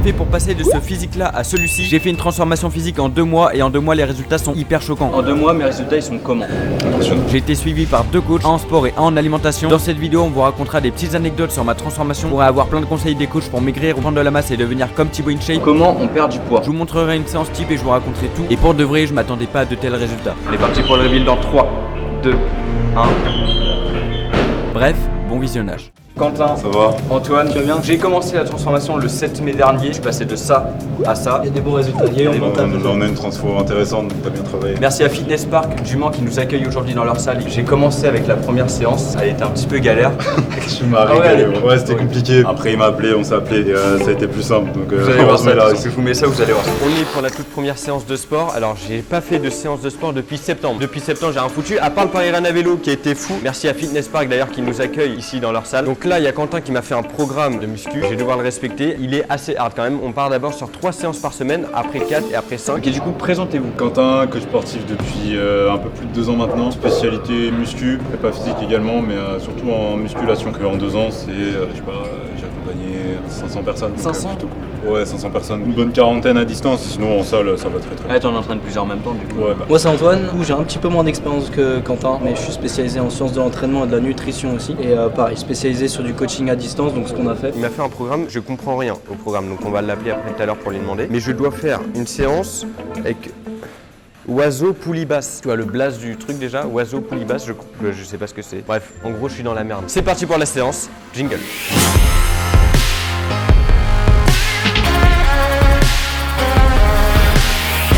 fait pour passer de ce physique là à celui-ci? J'ai fait une transformation physique en 2 mois et en 2 mois les résultats sont hyper choquants. En 2 mois mes résultats ils sont comment? J'ai été suivi par 2 coachs, un en sport et un en alimentation. Dans cette vidéo on vous racontera des petites anecdotes sur ma transformation. Vous pourrez avoir plein de conseils des coachs pour maigrir, prendre de la masse et devenir comme Thibaut InShape. Comment on perd du poids? Je vous montrerai une séance type et je vous raconterai tout. Et pour de vrai je m'attendais pas à de tels résultats. On est parti pour le reveal dans 3, 2, 1. Bref, bon visionnage. Quentin, Ça va? Antoine, tu vas bien? J'ai commencé la transformation le 7 mai dernier. Je suis passé de ça à ça. Il y a des bons résultats. Il y a eu un bon taf. On a une transfo intéressante, donc t'as bien travaillé. Merci à Fitness Park du Mans qui nous accueille aujourd'hui dans leur salle. J'ai commencé avec la première séance, ça a été un petit peu galère. Je m'arrête. Ah ouais, Ouais, c'était compliqué. Après, il m'a appelé, on s'est appelé et ça a été plus simple. Donc, Vous allez voir ça, là, si je vous mets ça, vous allez voir ça. On est pour la toute première séance de sport. Alors j'ai pas fait de séance de sport depuis septembre. Depuis septembre j'ai rien foutu, à part le Paris-Rennes à vélo qui a été fou. Merci à Fitness Park d'ailleurs qui nous accueille ici dans leur salle. Donc là il y a Quentin qui m'a fait un programme de muscu. Je vais devoir le respecter. Il est assez hard quand même. On part d'abord sur 3 séances par semaine, après 4 et après 5. Ok, du coup, présentez-vous. Quentin, coach sportif depuis un peu plus de 2 ans maintenant. Spécialité muscu, prépa physique également, mais surtout en musculation. Que en 2 ans, c'est, je sais pas, j'ai accompagné 500 personnes. 500? Plutôt cool. Ouais, 500 personnes. Une bonne quarantaine à distance. Sinon, en salle, ça va très très bien. Ouais, t'en entraînes plusieurs en même temps, du coup. Ouais, bah. Moi c'est Antoine, Du coup, j'ai un petit peu moins d'expérience que Quentin, mais je suis spécialisé en sciences de l'entraînement et de la nutrition aussi. Et pareil, spécialisé sur du coaching à distance, donc ce qu'on a fait. Il m'a fait un programme, je comprends rien au programme, donc on va l'appeler après tout à l'heure pour lui demander. Mais je dois faire une séance avec oiseau poulie basse. Tu vois le blaze du truc déjà, oiseau poulie basse, je sais pas ce que c'est. Bref, en gros je suis dans la merde. C'est parti pour la séance, jingle.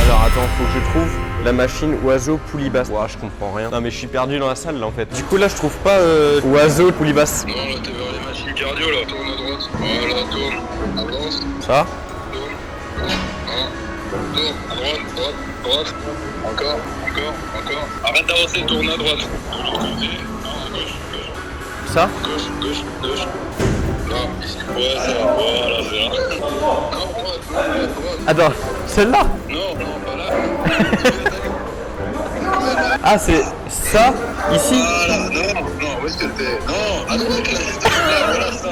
Alors attends, faut que je trouve la machine oiseau poulie basse. Ouah, je comprends rien. Non mais je suis perdu dans la salle là en fait. Du coup là je trouve pas oiseau poulie basse. Non, là t'es vers les machines cardio là, tourne à droite. Voilà, tourne, avance, Ça? tourne, tourne, à droite, droite, encore, Arrête d'avancer, tourne à droite. De l'autre côté, non, à gauche. Ça? Gauche. Non, ici. Ouais, ça, voilà, c'est là. Non, droite. Attends, celle-là? Non, pas là. Ah c'est ça? Ici? Voilà, non, où est-ce que t'es? Non, à droite là, juste là, voilà ça.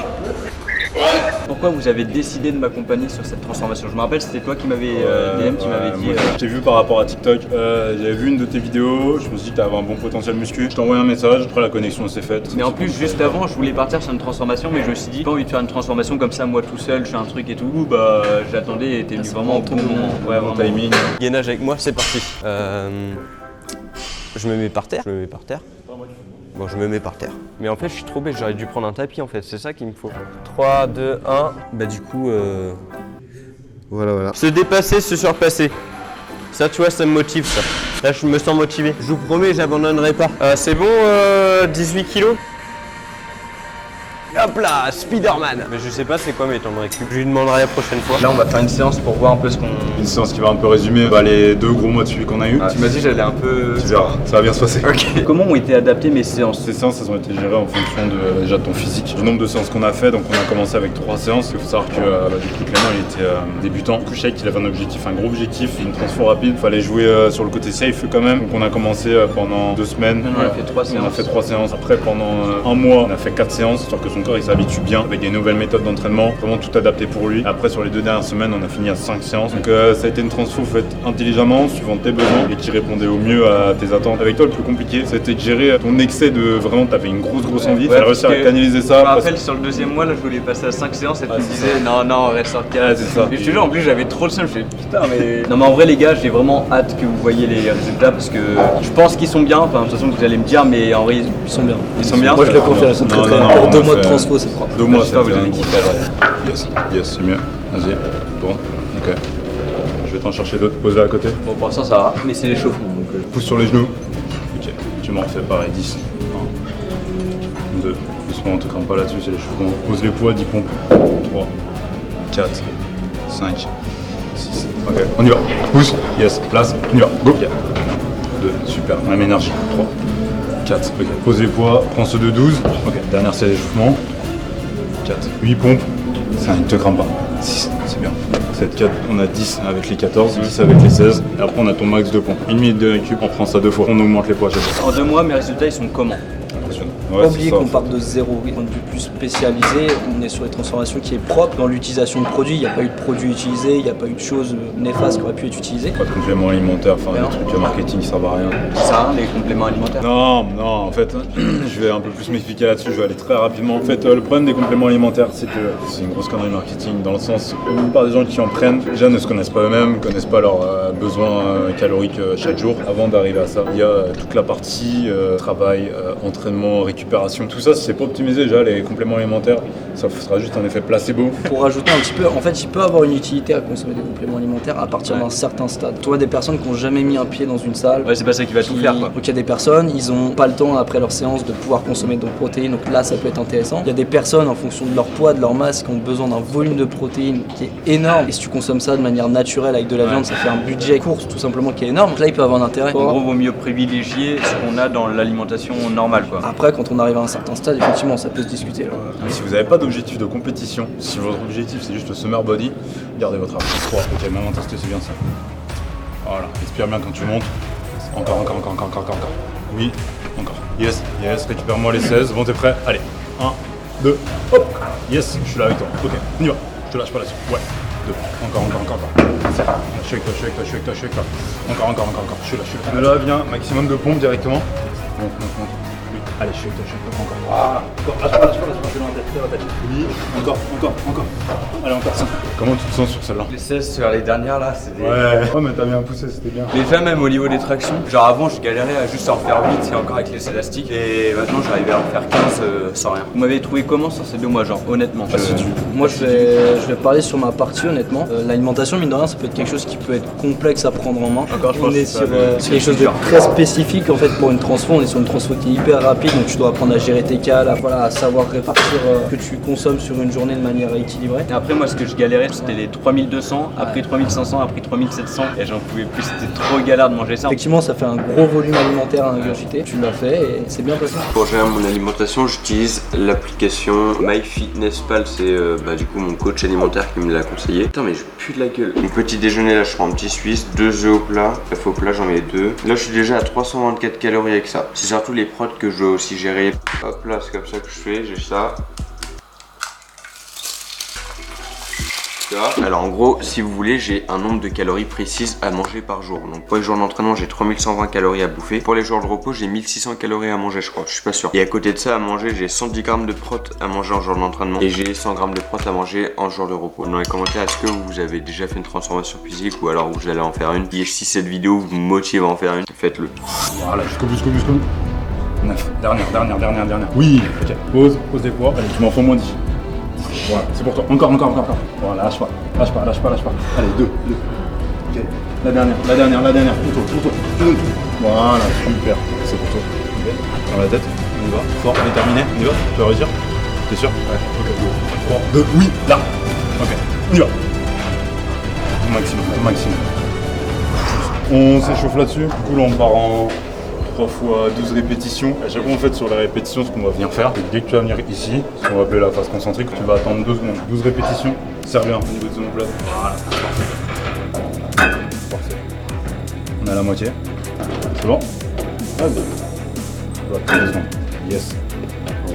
Ouais. Pourquoi vous avez décidé de m'accompagner sur cette transformation? Je me rappelle, c'était toi qui m'avais DM, qui m'avait dit. Moi, je t'ai vu par rapport à TikTok, j'avais vu une de tes vidéos, je me suis dit que t'avais un bon potentiel muscu. Je t'ai envoyé un message, après la connexion s'est faite. Mais en plus, juste avant, je voulais partir sur une transformation, mais je me suis dit, j'ai pas envie de faire une transformation comme ça, moi tout seul, je fais un truc et tout. Bah, j'attendais et t'es venu vraiment au bon moment. Ouais, Bon vraiment. timing. Gainage avec moi, c'est parti. Je me mets par terre. Bon, je me mets par terre. Mais en fait, je suis trop bête, j'aurais dû prendre un tapis en fait, c'est ça qu'il me faut. 3, 2, 1. Bah du coup, voilà. Se dépasser, se surpasser. Ça, tu vois, ça me motive ça. Là, je me sens motivé. Je vous promets, j'abandonnerai pas. C'est bon, 18 kilos. Hop là, Spider-Man. Mais je sais pas c'est quoi mes temps de récup. Je lui demanderai la prochaine fois. Là, on va faire une séance pour voir un peu ce qu'on. Une séance qui va un peu résumer les 2 gros mois de suivi qu'on a eu. Tu m'as dit, j'allais un peu. Tu verras, ça va bien se passer. Ok. Comment ont été adaptées mes séances? Ces séances, elles ont été gérées en fonction déjà de ton physique, du nombre de séances qu'on a fait. Donc on a commencé avec 3 séances. Il faut savoir que du coup Clément il était débutant. Du coup Shake il avait un objectif, un gros objectif, une transfo rapide. Il fallait jouer sur le côté safe quand même. Donc on a commencé pendant 2 semaines. On a fait 3 séances. On a fait 3 séances. Après pendant 1 mois, on a fait 4 séances, histoire que son corps il s'habitue bien avec des nouvelles méthodes d'entraînement, vraiment tout adapté pour lui. Après sur les 2 dernières semaines, on a fini à 5 séances. Donc ça a été une transfo faite intelligemment, suivant tes besoins et qui répondait au mieux à tes attentes. Avec toi, le plus compliqué, c'était de gérer ton excès de vraiment, t'avais une grosse envie. Ouais, T'as réussi à canaliser ça. Je me rappelle sur le 2e mois, là, je voulais passer à 5 séances et tu me disais non, on reste sur 4. Ouais, c'est ça. Et je te jure, en plus, j'avais trop le seum. Je fais putain, mais. Non, mais en vrai, les gars, j'ai vraiment hâte que vous voyez les résultats parce que je pense qu'ils sont bien. Enfin, de toute façon, vous allez me dire, mais en vrai, Ils sont bien. ils sont bien. Moi je le confirme, ils sont très bien. Pour 2 mois de transfo, c'est propre. 2 mois, J'espère que vous allez bien. kiffer. Yes, c'est mieux. Vas-y, bon, ok. Je vais t'en chercher d'autres, poser à côté. Bon, pour l'instant, ça va, mais c'est l'échauffement. Donc, Pousse sur les genoux. Ok, tu m'en refais pareil, 10. 1, 2, doucement, on te crame pas là-dessus, c'est l'échauffement. Pose les poids, 10 pompes. 3, 4, 5, 6. Ok, on y va. Pousse, yes, place, on y va. Go. 2, super, même énergie. 3, 4, ok. Pose les poids, prends ceux de 12. Ok, dernière c'est l'échauffement. 4, 8 pompes. 5, te crame pas. 6, c'est bien. 7, 4, on a 10 avec les 14, 10 avec les 16. Et après on a ton max de pompes. 1 minute de récup, on prend ça 2 fois. On augmente les poids à chaque fois. en 2 mois, mes résultats, ils sont comment? Impressionnant. Ouais, Pas c'est oublier ça, qu'on en fait. part de zéro. D'un point de vue plus spécialisé, on est sur les transformations qui est propre dans l'utilisation de produits. Il n'y a pas eu de produits utilisés, il n'y a pas eu de choses néfastes qui auraient pu être utilisées. Pas de compléments alimentaires, enfin Rien. des trucs de marketing qui servent à rien. Ça, les compléments alimentaires. Non, en fait, je vais un peu plus m'expliquer là-dessus, je vais aller très rapidement. En fait, le problème des compléments alimentaires, c'est que c'est une grosse connerie marketing dans le sens où la plupart des gens qui en prennent déjà ne se connaissent pas eux-mêmes, ne connaissent pas leurs besoins caloriques chaque jour. Avant d'arriver à ça, il y a toute la partie travail, entraînement, récupération. Tout ça, si c'est pas optimisé déjà, les compléments alimentaires, ça sera juste un effet placebo. Pour rajouter un petit peu, en fait, il peut avoir une utilité à consommer des compléments alimentaires à partir d'un certain stade. Tu vois des personnes qui n'ont jamais mis un pied dans une salle. Ouais, c'est pas ça qui va tout faire quoi. Donc il y a des personnes, ils ont pas le temps après leur séance de pouvoir consommer de protéines, donc là ça peut être intéressant. Il y a des personnes en fonction de leur poids, de leur masse, qui ont besoin d'un volume de protéines qui est énorme. Et si tu consommes ça de manière naturelle avec de la viande, ça fait un budget course tout simplement qui est énorme. Donc là il peut avoir un intérêt. En gros, vaut mieux privilégier ce qu'on a dans l'alimentation normale quoi. Après quand on arrive à un certain stade, effectivement ça peut se discuter. Là. Si vous n'avez pas d'objectif de compétition, si votre objectif c'est juste le summer body, gardez votre arme. 3, ok, maintenant testez, c'est bien ça. Voilà, respire bien quand tu montes. Encore. Oui, encore. Yes, récupère-moi les 16. Bon, t'es prêt? Allez, 1, 2, hop. Yes, je suis là avec toi. Ok, on y va. Je te lâche pas là-dessus. Ouais, 2, encore. Je suis avec toi. Encore. Je suis là. De là, viens, maximum de pompes directement. Monte. Oui. Allez, je suis avec toi. Encore. Ah, lâche pas. Fais la tête. Oui, encore. Allez, encore 5. Comment tu te sens sur celle-là? Les 16 sur les dernières là, c'est des... Ouais, mais t'as bien poussé, c'était bien. Déjà même au niveau des tractions, genre avant je galérais à juste en faire 8 et encore avec les élastiques et maintenant j'arrivais à en faire 15 sans rien. Vous m'avez trouvé comment sur ces 2 mois genre honnêtement? Moi je vais parler sur ma partie honnêtement. L'alimentation mine de rien ça peut être quelque chose qui peut être complexe à prendre en main. Encore je pense On est que c'est sur ça, c'est quelque chose de très spécifique en fait pour une transfo. On est sur une transfo qui est hyper rapide donc tu dois apprendre à gérer tes cales, à savoir répartir que tu consommes sur une journée de manière équilibrée. Et après moi ce que je galérais c'était les 3200, après 3500, après 3700 et j'en pouvais plus, c'était trop galère de manger ça. Effectivement ça fait un gros volume alimentaire à ingurgiter. Tu l'as fait et c'est bien passé. Pour gérer mon alimentation, j'utilise l'application MyFitnessPal, c'est du coup mon coach alimentaire qui me l'a conseillé. Putain mais je pue de la gueule. Mon petit déjeuner là, je prends un petit suisse, 2 œufs au plat, œufs au plat j'en mets 2. Là je suis déjà à 324 calories avec ça. C'est surtout les prods que je dois aussi gérer. Hop là, c'est comme ça que je fais, j'ai ça. Alors en gros, si vous voulez, j'ai un nombre de calories précises à manger par jour. Donc pour les jours d'entraînement, j'ai 3120 calories à bouffer. Pour les jours de repos, j'ai 1600 calories à manger, je crois. Je suis pas sûr. Et à côté de ça, à manger, j'ai 110 grammes de prot à manger en jour d'entraînement. Et j'ai 100 grammes de prot à manger en jour de repos. Dans les commentaires, est-ce que vous avez déjà fait une transformation physique ou alors vous allez en faire une? Et si cette vidéo vous motive à en faire une, faites-le. Voilà, jusqu'au bout. 9, dernière. Oui, ok. Pose les poids. Allez, tu m'en fais moins 10. Voilà, c'est pour toi. Encore. Voilà, lâche pas. Allez, 2. Ok. La dernière. Plutôt. Voilà, super. C'est pour toi. Ok. Dans la tête, on y va. Fort, déterminé, on y va. Tu vas réussir? T'es sûr? Ouais. Ok, 3, 2, oui, là. Ok, on y va. Au maximum. On s'échauffe là-dessus. Du coup, là, on part en 3 fois 12 répétitions. À chaque fois, en fait, sur les répétitions, ce qu'on va venir faire, dès que tu vas venir ici, ce qu'on va appeler la phase concentrique, tu vas attendre 2 secondes. 12 répétitions, serre bien au niveau des omoplates. Voilà, parfait. On est à la moitié. C'est bon? Ah, bien. Voilà, 2 secondes. Yes.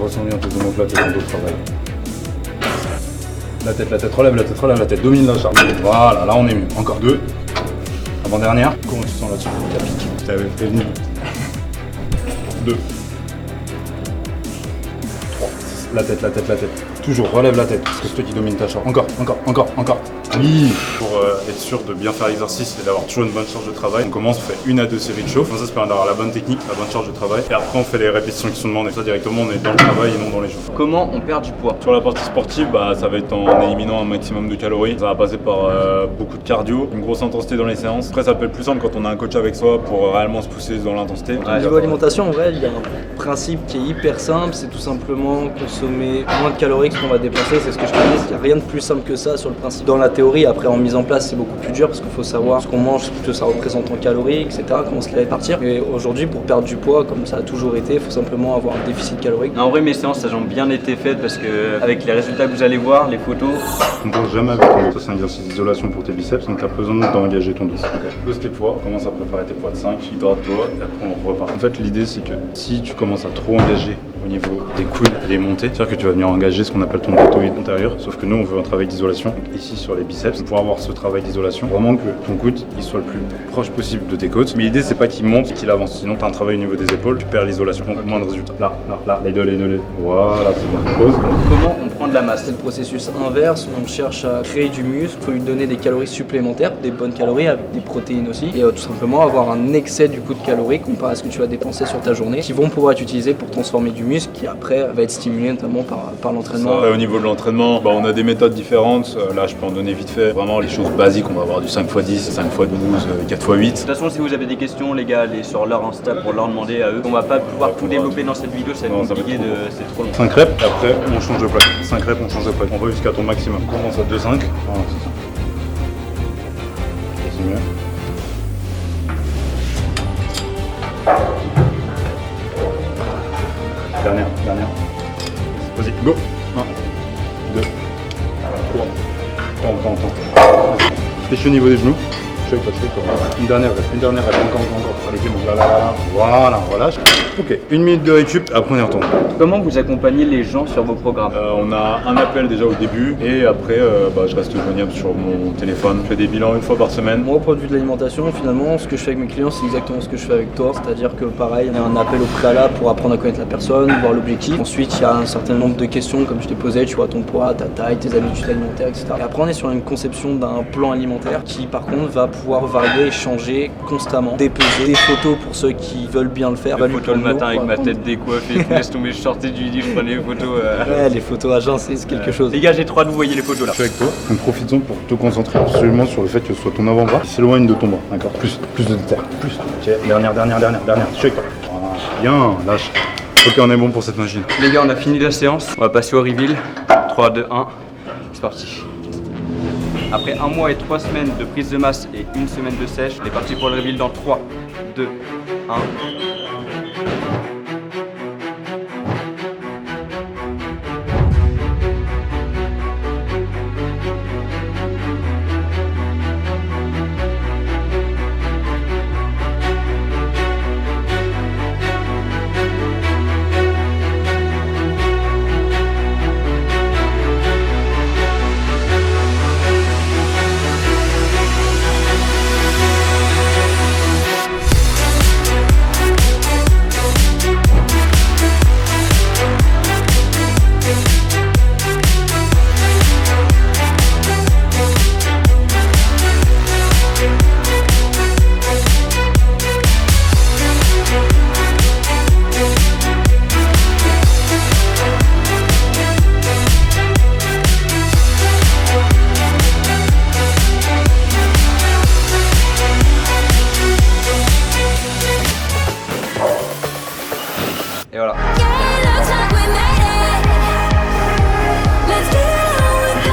Ressens bien tes omoplates et ton dos de travail. La tête, relève la tête, domine la charge. Voilà, là on est mieux. Encore 2. Avant-dernière. Comment tu te sens là-dessus? La pique. Je t'avais prévenu. 2. 3. La tête. Toujours, relève la tête, parce que c'est toi qui domine ta charge. Encore. Oui. Pour être sûr de bien faire l'exercice et d'avoir toujours une bonne charge de travail, on commence, on fait 1 à 2 séries de chauffe. Comme ça permet d'avoir la bonne technique, la bonne charge de travail. Et après, on fait les répétitions qui sont demandées. Ça, directement, on est dans le travail et non dans les chauffes. Comment on perd du poids? Sur la partie sportive, ça va être en éliminant un maximum de calories. Ça va passer par beaucoup de cardio, une grosse intensité dans les séances. Après, ça peut être plus simple quand on a un coach avec soi pour réellement se pousser dans l'intensité. Au niveau alimentation, en vrai, il y a un principe qui est hyper simple, c'est tout simplement consommer moins de calories que ce qu'on va dépenser. C'est ce que je te dis, il n'y a rien de plus simple que ça sur le principe. Dans la théorie, après en mise en place, c'est beaucoup plus dur parce qu'il faut savoir ce qu'on mange, ce que ça représente en calories, etc. Comment se les répartir. Et aujourd'hui, pour perdre du poids, comme ça a toujours été, il faut simplement avoir un déficit calorique. En vrai, mes séances, elles ont bien été faites parce que avec les résultats que vous allez voir, les photos. On ne pense jamais avec ton dos. Ça, c'est un exercice d'isolation pour tes biceps, donc tu as besoin d'engager ton dos. Pose tes poids, commence à préparer tes poids de 5, hydrate-toi, et après on repart. En fait, l'idée, c'est que si tu commences à trop engager au niveau des coudes et des montées. C'est-à-dire que tu vas venir engager ce qu'on appelle ton deltoïde antérieur, sauf que nous on veut un travail d'isolation. Ici sur les biceps, pour avoir ce travail d'isolation, vraiment que ton coude il soit le plus proche possible de tes côtes. Mais l'idée c'est pas qu'il monte, c'est qu'il avance. Sinon tu as un travail au niveau des épaules, tu perds l'isolation. Donc moins de résultats. Là, les deux. Voilà, c'est bon. Pause. Comment on prend de la masse? C'est le processus inverse, on cherche à créer du muscle, il faut lui donner des calories supplémentaires, des bonnes calories avec des protéines aussi, et tout simplement avoir un excès du coup de calories comparé à ce que tu vas dépenser sur ta journée, qui vont pouvoir être utilisés pour transformer du muscle, qui après va être stimulé notamment par l'entraînement. Au niveau de l'entraînement, on a des méthodes différentes. Là, je peux en donner vite fait. Vraiment, les choses basiques, on va avoir du 5x10, 5x12, 4x8. De toute façon, si vous avez des questions, les gars, allez sur leur Insta pour leur demander à eux. On va pas pouvoir tout développer dans cette vidéo, c'est compliqué, c'est trop long. 5 reps, et après on change de plaque. 5 reps, on change de plaque. On va jusqu'à ton maximum. On commence à 2-5. Voilà, c'est ça. C'est mieux. Dernière. Vas-y, go. 1, 2, 3. Attends. Fléchis au niveau des genoux. Shake-toi. Une dernière rep, encore. Allez, c'est bon. Là. Voilà. Ok, 1 minute de récup, après on y retourne. Comment vous accompagnez les gens sur vos programmes? On a un appel déjà au début et après je reste joignable sur mon téléphone. Je fais des bilans une fois par semaine. Moi, au point de vue de l'alimentation, finalement, ce que je fais avec mes clients, c'est exactement ce que je fais avec toi. C'est-à-dire que pareil, il y a un appel au préalable pour apprendre à connaître la personne, voir l'objectif. Ensuite, il y a un certain nombre de questions, comme je t'ai posé, tu vois ton poids, ta taille, tes habitudes alimentaires, etc. Et après, on est sur une conception d'un plan alimentaire qui, par contre, va pouvoir varier et changer constamment. Dépeser, des photos pour ceux qui veulent bien le faire. Des photos le matin avec ma tête décoiffée, laisse tomber, je sortais du lit, je prenais les photos. Ouais, les photos agencées, c'est quelque chose. Les gars, j'ai trop hâte de vous voyez les photos là. Je suis avec toi, donc profitons pour te concentrer absolument sur le fait que ce soit ton avant-bras qui s'éloigne de ton bras, d'accord? Plus de terre, plus. Ok, dernière. Je suis avec toi. Voilà, bien, lâche. Ok, on est bon pour cette machine. Les gars, on a fini la séance, on va passer au reveal. 3, 2, 1, c'est parti. Après 1 mois et 3 semaines de prise de masse et 1 semaine de sèche, on est parti pour le reveal dans 3, 2, 1. Et voilà.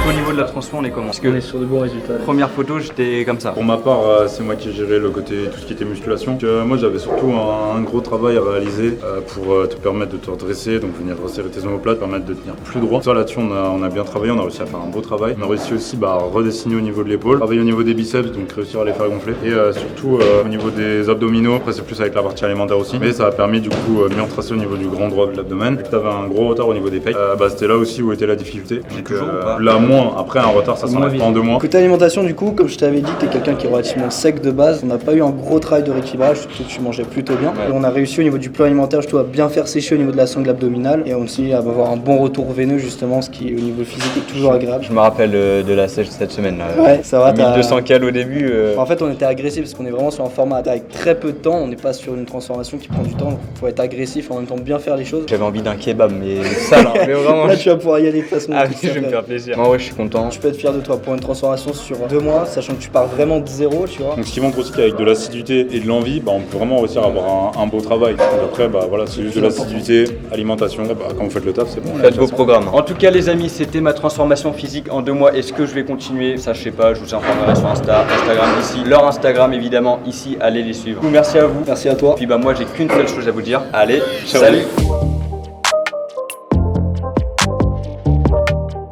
Au niveau de la transformation, on est comment? Parce que On est sur de bons résultats. première photo, j'étais comme ça. Pour ma part, c'est moi qui ai géré le côté, tout ce qui était musculation. Donc, moi j'avais surtout un gros travail à réaliser pour te permettre de te redresser, donc venir resserrer tes omoplates, permettre de tenir plus droit. Ça là-dessus on a bien travaillé, on a réussi à faire un beau travail. On a réussi aussi à redessiner au niveau de l'épaule, travailler au niveau des biceps, donc réussir à les faire gonfler. Et surtout au niveau des abdominaux, après c'est plus avec la partie alimentaire aussi. Mais ça a permis du coup bien tracer au niveau du grand droit de l'abdomen. Vu que tu avais un gros retard au niveau des pecs, c'était là aussi où était la difficulté. J'ai toujours ou pas? Là moins, après un retard ça s'enlève pas en 2 mois. Côté alimentation, du coup, comme je t'avais dit, t'es quelqu'un qui est relativement sec de base. On n'a pas eu un gros travail de rééquilibrage, surtout que tu mangeais plutôt bien. Ouais. Et on a réussi au niveau du plan alimentaire, je dois bien faire sécher au niveau de la sangle abdominale et aussi à avoir un bon retour veineux, justement, ce qui au niveau physique est toujours agréable. Je me rappelle de la sèche cette semaine là. Ouais, ça va, 1200 cal au début. En fait, on était agressif parce qu'on est vraiment sur un format avec très peu de temps. On n'est pas sur une transformation qui prend du temps. Il faut être agressif et en même temps bien faire les choses. J'avais envie d'un kebab, mais ça là, mais vraiment. Là, tu vas pouvoir y aller de façon. Ah oui, je vais me faire plaisir. Moi, ouais, je suis content. Tu peux être fier de toi pour une transformation sur 2 mois, sachant que tu pars vraiment de zéro, tu vois. Donc ce qui montre aussi qu'avec de l'assiduité et de l'envie, on peut vraiment réussir à avoir un beau travail. Donc après, voilà, c'est juste de l'assiduité, alimentation. Quand vous faites le taf, c'est bon. Faites vos programmes. En tout cas, les amis, c'était ma transformation physique en 2 mois. Est-ce que je vais continuer? Ça, je sais pas. Je vous informerai sur Instagram ici. Leur Instagram, évidemment, ici. Allez les suivre. Merci à vous. Merci à toi. Puis moi, j'ai qu'une seule chose à vous dire. Allez, salut.